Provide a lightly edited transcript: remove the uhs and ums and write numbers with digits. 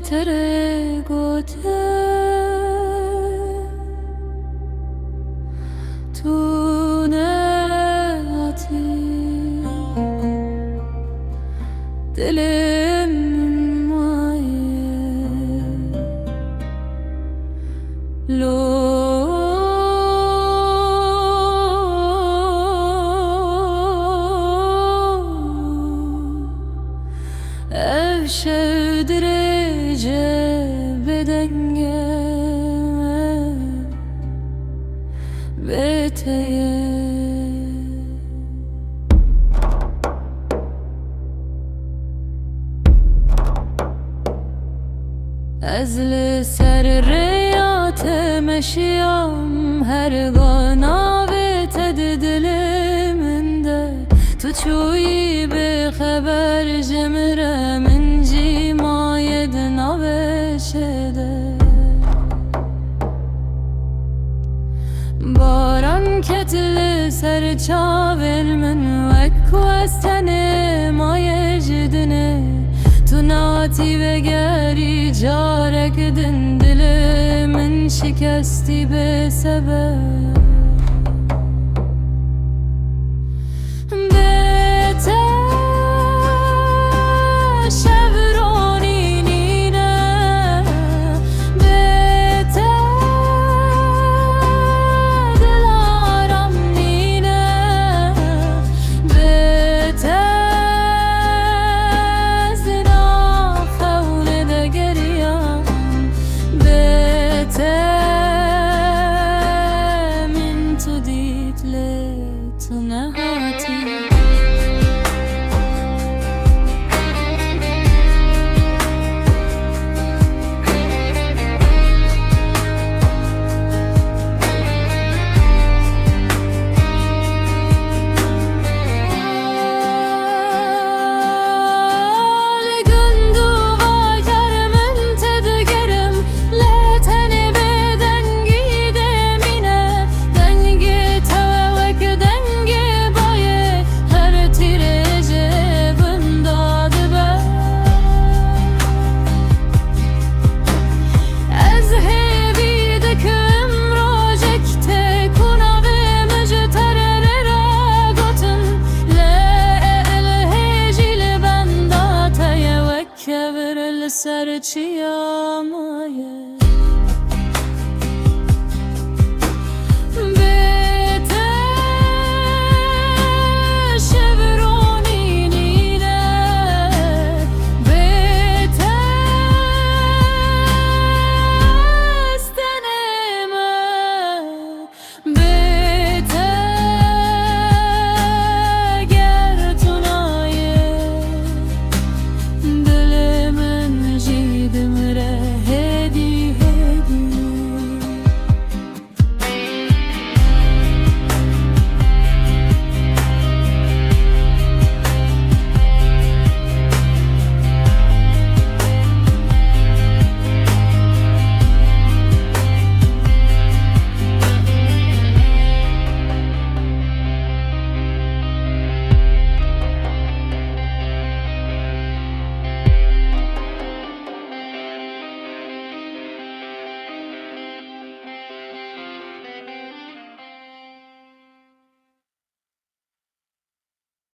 تره گوته تو نهاتی دلم مایه لو افشه درجه بدنگه بتیه از لسر ریات مشیم هرگانا بتد دل من ده تو چویی به خبر جمره من جی ماید نبشده باران کتل سر چاول من وکو از تنه مای جدنه تو ناتی بگری جارک دل من شکستی به سبب سر چیا